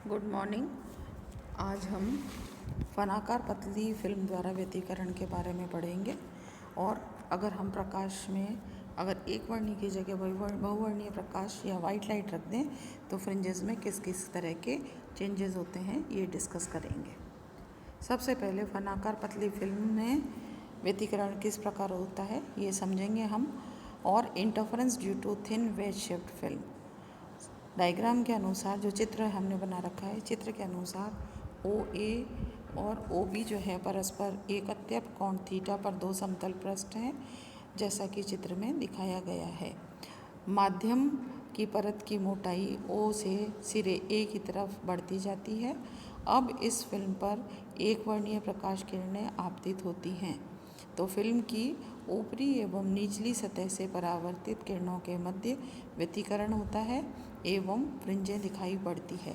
Good morning. आज हम फनाकार पतली फिल्म द्वारा व्यतिकरण के बारे में पढ़ेंगे। और अगर हम प्रकाश में अगर एक वर्णीय की जगह बहुवर्णीय प्रकाश या वाइट लाइट रख दें तो फ्रिंजेस में किस किस तरह के चेंजेस होते हैं ये डिस्कस करेंगे। सबसे पहले फनाकार पतली फिल्म में व्यतिकरण किस प्रकार होता है ये समझेंगे हम। और interference due to thin wedge shaped film. Diagram के अनुसार जो चित्र हमने बना रखा है, चित्र के अनुसार ओ ए और ओ बी जो है परस्पर एक अत्यप कोण थीटा पर दो समतल पृष्ठ हैं, जैसा कि चित्र में दिखाया गया है। माध्यम की परत की मोटाई ओ से सिरे ए की तरफ बढ़ती जाती है। अब इस फिल्म पर एक वर्णीय प्रकाश किरणें आपतित होती हैं, तो फिल्म की ऊपरी एवं निचली सतह से परावर्तित किरणों के मध्य व्यतिकरण होता है एवं फ्रिंजें दिखाई पड़ती है।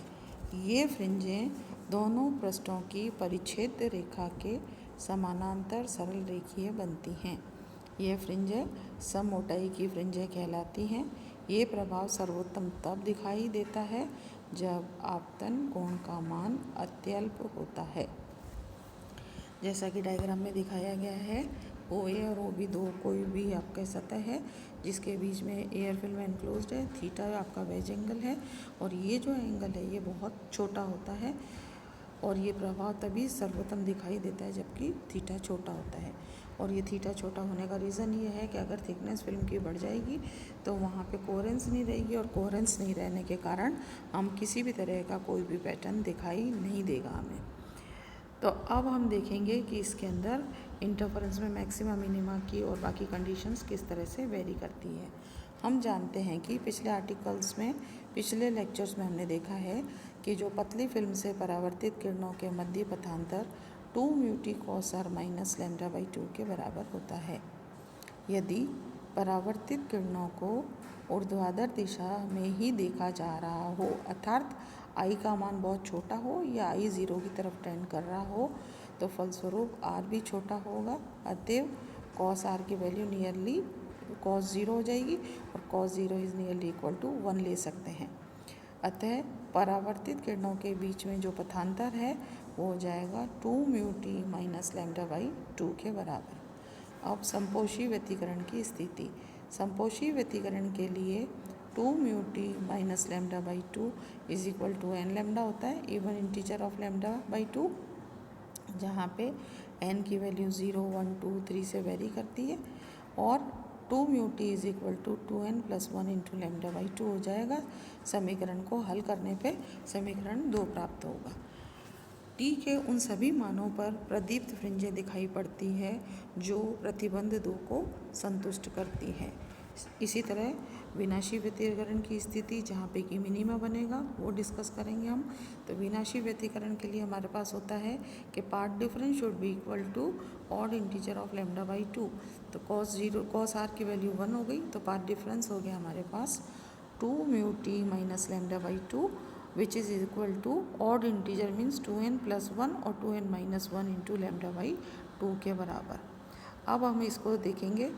ये फ्रिंजें दोनों पृष्ठों की परिच्छेद रेखा के समानांतर सरल रेखीय बनती हैं। ये फ्रिंजें सम मोटाई की फ्रिंजें कहलाती हैं। ये प्रभाव सर्वोत्तम तब दिखाई देता है जब आपतन कोण का मान अत्यल्प होता है, जैसा कि डायग्राम में दिखाया गया है। ओ ए और ओ बी दो कोई भी आपके सतह है जिसके बीच में एयर फिल्म एनक्लोज्ड है। थीटा आपका वेज एंगल है और ये जो एंगल है ये बहुत छोटा होता है और ये प्रभाव तभी सर्वोत्तम दिखाई देता है जबकि थीटा छोटा होता है। और ये थीटा छोटा होने का रीज़न ये है कि अगर थिकनेस फिल्म की बढ़ जाएगी तो वहाँ पे कोहेरेंस नहीं रहेगी और कोहेरेंस नहीं रहने के कारण हम किसी भी तरह का कोई भी पैटर्न दिखाई नहीं देगा हमें। तो अब हम देखेंगे कि इसके अंदर इंटरफेरेंस में मैक्सिमा मिनिमा की और बाकी कंडीशंस किस तरह से वेरी करती है। हम जानते हैं कि पिछले लेक्चर्स में हमने देखा है कि जो पतली फिल्म से परावर्तित किरणों के मध्य पथांतर 2 म्यूटी cos r minus lambda by 2 के बराबर होता है। यदि परावर्तित किरणों को ऊर्ध्वाधर दिशा में ही देखा जा रहा हो, अर्थात आई का मान बहुत छोटा हो या आई ज़ीरो की तरफ टेंड कर रहा हो, तो फलस्वरूप आर भी छोटा होगा। अतएव कॉस आर की वैल्यू नियरली कॉस ज़ीरो हो जाएगी और cos zero is nearly equal to 1 ले सकते हैं। अतः परावर्तित किरणों के बीच में जो पथांतर है वो हो जाएगा 2 mu t minus lambda by 2 के बराबर। अब संपोषी व्यतिकरण की स्थिति। संपोषी व्यतिकरण के लिए 2 mu t minus lambda by 2 is equal to n lambda होता है, even integer of lambda by 2, जहाँ पे एन की वैल्यू 0, 1, 2, 3 से वेरी करती है। और 2 mu t is equal to 2n plus 1 into lambda by 2 हो जाएगा। समीकरण को हल करने पे समीकरण 2 प्राप्त होगा। टी के उन सभी मानों पर प्रदीप्त फ्रिंजें दिखाई पड़ती है जो प्रतिबंध 2 को संतुष्ट करती है। इसी तरह विनाशी व्यतिकरण की स्थिति जहाँ पे कि मिनिमा बनेगा वो डिस्कस करेंगे हम। तो विनाशी व्यतिकरण के लिए हमारे पास होता है कि part difference should be equal to odd integer of lambda by 2। तो कॉस आर की वैल्यू 1 हो गई, तो पार्ट डिफरेंस हो गया हमारे पास 2 mu t minus lambda by 2 which is equal to odd integer means 2n plus 1 और 2n minus 1 into lambda by 2 के बराबर। अब हम इसको देखेंगे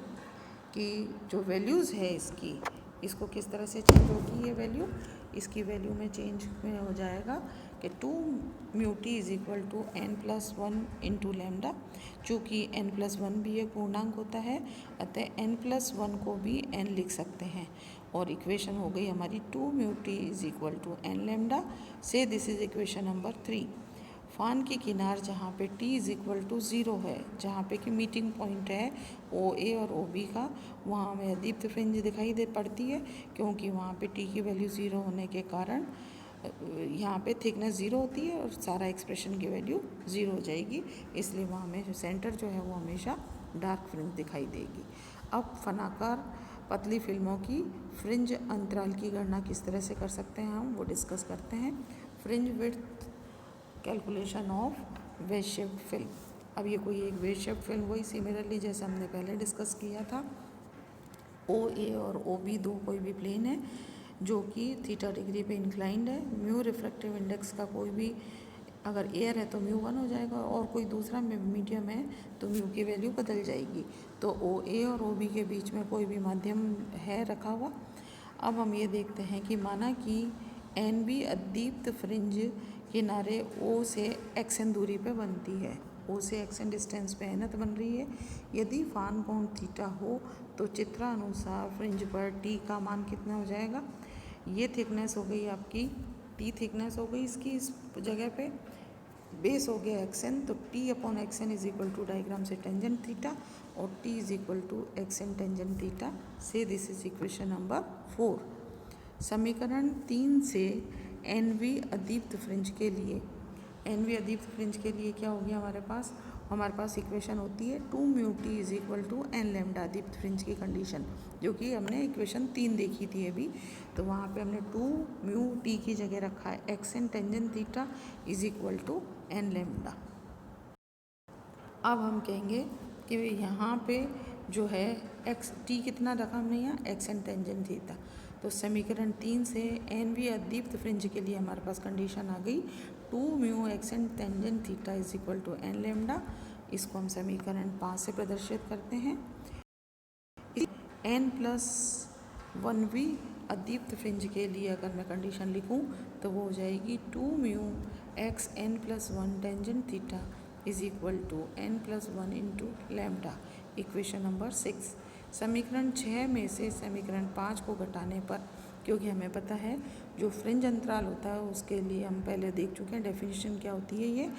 कि जो वैल्यूज़ है इसको किस तरह से चेंज होगी। ये वैल्यू इसकी वैल्यू में चेंज में हो जाएगा कि 2 mu t is equal to n plus 1 into lambda. चूँकि n प्लस 1 भी एक पूर्णांक होता है, अतः n प्लस 1 को भी n लिख सकते हैं और इक्वेशन हो गई हमारी 2 mu t is equal to n lambda से दिस इज़ इक्वेशन नंबर 3। फान की किनार जहाँ पे t इज़ इक्वल टू 0 है, जहाँ पे कि मीटिंग पॉइंट है ओ ए और ओ बी का, वहाँ हमें अदीप्त फ्रिंज दिखाई दे पड़ती है क्योंकि वहाँ पे t की वैल्यू 0 होने के कारण यहाँ पे थिकनेस 0 होती है और सारा एक्सप्रेशन की वैल्यू 0 हो जाएगी, इसलिए वहाँ हमें सेंटर जो है वो हमेशा डार्क फ्रिंज दिखाई देगी। अब फनाकार पतली फिल्मों की फ्रिंज अंतराल की गणना किस तरह से कर सकते हैं हम वो डिस्कस करते हैं। Fringe width calculation of ways shaped film. अब ये कोई एक वेज शेप्ड फिल्म वही सिमिलरली जैसे हमने पहले डिस्कस किया था, ओ ए और ओ बी दो कोई भी प्लेन है जो कि थीटा डिग्री पे इंक्लाइंड है। म्यू रिफ्रैक्टिव इंडेक्स का कोई भी अगर एयर है तो म्यू 1 हो जाएगा और कोई दूसरा मीडियम है तो म्यू की वैल्यू बदल जाएगी। तो ओ ए और ओ बी के बीच में कोई भी माध्यम है रखा हुआ। अब हम ये देखते हैं कि माना कि एन बी अदीप्त फ्रिंज किनारे ओ से एक्सन दूरी पे बनती है। ओ से एक्सन डिस्टेंस पे एनथ बन रही है। यदि फान कोण थीटा हो तो चित्रानुसार फ्रिंज पर टी का मान कितना हो जाएगा। ये थिकनेस हो गई आपकी, टी थिकनेस हो गई इसकी, इस जगह पे बेस हो गया एक्सन, तो t upon x n is equal to diagram से टेंजेंट थीटा और t is equal to x n tangent theta से दिस इज इक्वेशन नंबर 4। समीकरण 3 से एन वी अदीप्त फ्रिंज के लिए, एन वी अदीप्त फ्रिंज के लिए क्या हो गया हमारे पास इक्वेशन होती है 2 mu t is equal to n lambda अदीप्त फ्रिंज की कंडीशन, जो कि हमने इक्वेशन 3 देखी थी अभी। तो वहाँ पे हमने 2 म्यू टी की जगह रखा है x n tangent theta is equal to n lambda. अब हम कहेंगे कि यहाँ पे जो है एक्स टी कितना रखा हमने यहाँ एक्सन टेंजेंट थीटा। तो समीकरण 3 से एन वी अदीप्त फ्रिंज के लिए हमारे पास कंडीशन आ गई 2 mu x n tangent theta is equal to n lambda. इसको हम समीकरण 5 से प्रदर्शित करते हैं। एन प्लस 1v अदीप्त फ्रिंज के लिए अगर मैं कंडीशन लिखूं तो वो हो जाएगी 2 mu x N plus 1 tangent theta is equal to n plus 1 into lambda, equation number 6। समीकरण 6 में से समीकरण 5 को घटाने पर, क्योंकि हमें पता है जो फ्रिंज अंतराल होता है उसके लिए हम पहले देख चुके हैं डेफिनेशन क्या होती है, ये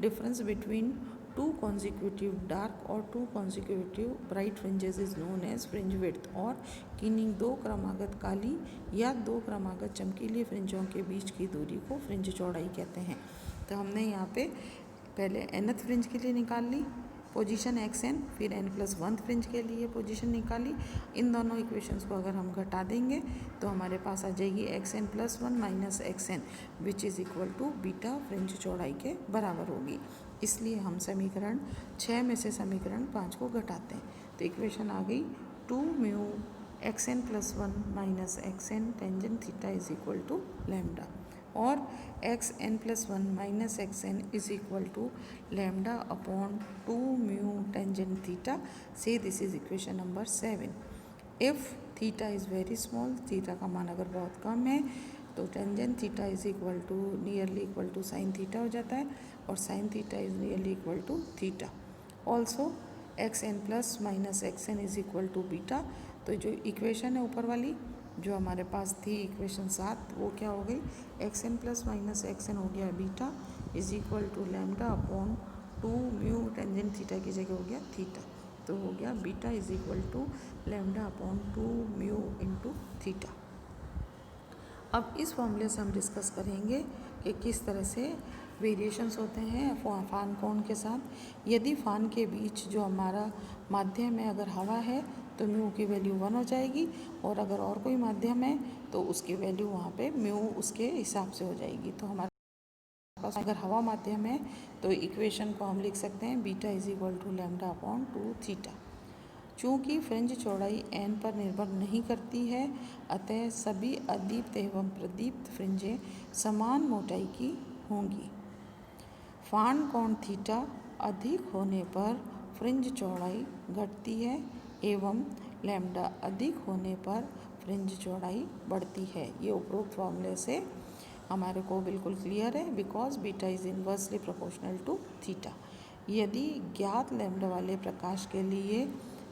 डिफरेंस बिटवीन 2 consecutive डार्क और 2 consecutive bright fringes is known as fringe width, और किन्हीं 2 क्रमागत काली या 2 क्रमागत चमकीली फ्रिंजों के बीच की दूरी को फ्रिंज चौड़ाई कहते हैं। तो हमने यहाँ पे पहले nth फ्रिंज के लिए निकाल ली पोजीशन xn, फिर n प्लस 1 फ्रिंज के लिए पोजीशन निकाली। इन दोनों इक्वेशंस को अगर हम घटा देंगे तो हमारे पास आ जाएगी xn plus 1 minus xn which is equal to beta fringe चौड़ाई के बराबर होगी। इसलिए हम समीकरण 6 में से समीकरण 5 को घटाते हैं तो इक्वेशन आ गई 2 mu xn plus 1 minus xn tangent theta is equal to lambda, और X N plus 1 minus x N is equal to lambda upon 2 mu tangent theta से this is equation number 7। If theta is very small, theta का मान अगर बहुत कम है तो tangent theta is equal to nearly equal to sine theta हो जाता है, और sine theta is nearly equal to theta. Also x N plus minus x N is equal to beta. तो जो इक्वेशन है ऊपर वाली जो हमारे पास थी इक्वेशन 7, वो क्या हो गई x N plus minus x n हो गया beta is equal to lambda upon 2 mu tangent theta की जगह हो गया थीटा, तो हो गया beta is equal to lambda upon 2 mu into theta. अब इस फॉर्मूले से हम डिस्कस करेंगे कि किस तरह से वेरिएशंस होते हैं फान कोण के साथ। यदि फान के बीच जो हमारा माध्यम है अगर हवा है तो म्यू की वैल्यू 1 हो जाएगी, और अगर और कोई माध्यम है तो उसकी वैल्यू वहाँ पे म्यू उसके हिसाब से हो जाएगी। तो हमारे पास अगर हवा माध्यम है तो इक्वेशन को हम लिख सकते हैं beta is equal to lambda upon 2 theta. चूँकि फ्रिंज चौड़ाई एन पर निर्भर नहीं करती है, अतः सभी अदीप्त एवं प्रदीप्त फ्रिंजें समान मोटाई की होंगी। फान कोण थीटा अधिक होने पर फ्रिंज चौड़ाई घटती है एवं लैम्डा अधिक होने पर फ्रिंज चौड़ाई बढ़ती है। ये उपरोक्त फॉर्मूले से हमारे को बिल्कुल क्लियर है, because beta is inversely proportional to theta. यदि ज्ञात लैम्डा वाले प्रकाश के लिए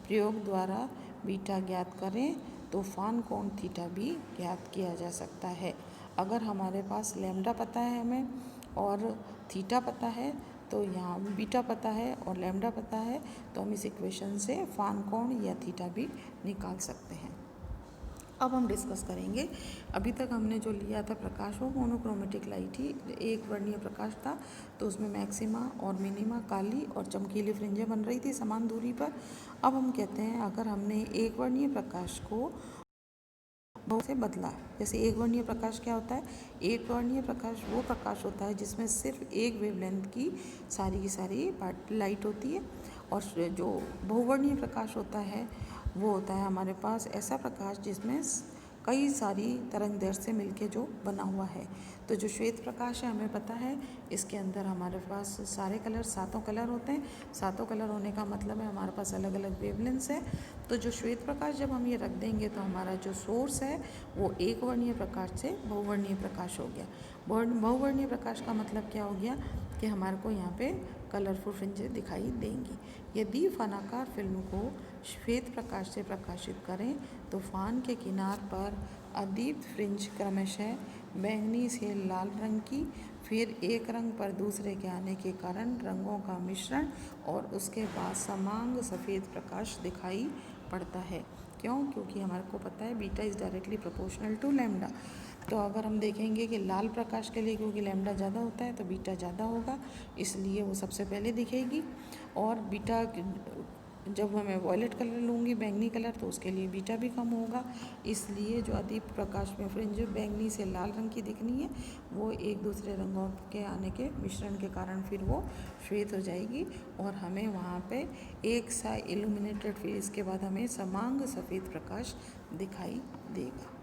प्रयोग द्वारा बीटा ज्ञात करें तो फान कोण थीटा भी ज्ञात किया जा सकता है। अगर हमारे पास लैम्डा पता है हमें और थीटा पता है, तो यहाँ बीटा पता है और लैम्डा पता है, तो हम इस इक्वेशन से फान कोण या थीटा भी निकाल सकते हैं। अब हम डिस्कस करेंगे, अभी तक हमने जो लिया था प्रकाश वो मोनोक्रोमेटिक लाइट ही एक वर्णीय प्रकाश था, तो उसमें मैक्सिमा और मिनिमा काली और चमकीली फ्रिंजें बन रही थी समान दूरी पर। अब हम कहते हैं अगर हमने एक वर्णीय प्रकाश को बहु से बदला, जैसे एक वर्णीय प्रकाश क्या होता है, एक वर्णीय प्रकाश वो प्रकाश होता है जिसमें सिर्फ एक वेवलेंथ की सारी लाइट होती है, और जो बहुवर्णीय प्रकाश होता है वो होता है हमारे पास ऐसा प्रकाश जिसमें कई सारी तरंगदैर्घ्य से मिलके जो बना हुआ है। तो जो श्वेत प्रकाश है हमें पता है इसके अंदर हमारे पास सारे कलर, सातों कलर होते हैं। सातों कलर होने का मतलब है हमारे पास अलग अलग वेवलेंथ्स है। तो जो श्वेत प्रकाश जब हम ये रख देंगे तो हमारा जो सोर्स है वो एक वर्णीय प्रकाश से बहुवर्णीय प्रकाश हो गया। बहुवर्णीय प्रकाश का मतलब क्या हो गया कि हमारे को यहाँ पे कलरफुल फ्रिंजेस दिखाई देंगी। यदि फ़नाकार फिल्म को श्वेत प्रकाश से प्रकाशित करें तो फ़ान के किनार पर अदीप्त फ्रिंज क्रमशः बैंगनी से लाल रंग की, फिर एक रंग पर दूसरे के आने के कारण रंगों का मिश्रण और उसके बाद समांग सफ़ेद प्रकाश दिखाई पड़ता है। क्यों? क्योंकि हमारे को पता है beta is directly proportional to lambda. तो अगर हम देखेंगे कि लाल प्रकाश के लिए क्योंकि लैम्डा ज़्यादा होता है तो बीटा ज़्यादा होगा, इसलिए वो सबसे पहले दिखेगी। और बीटा जब मैं वॉयलेट कलर लूँगी, बैंगनी कलर, तो उसके लिए बीटा भी कम होगा। इसलिए जो अदीप्त प्रकाश में फ्रिंज बैंगनी से लाल रंग की दिखनी है वो एक दूसरे रंगों के आने के मिश्रण के कारण फिर वो श्वेत हो जाएगी और हमें वहाँ पे एक सा इल्यूमिनेटेड, फिर इसके बाद हमें समांग सफ़ेद प्रकाश दिखाई देगा।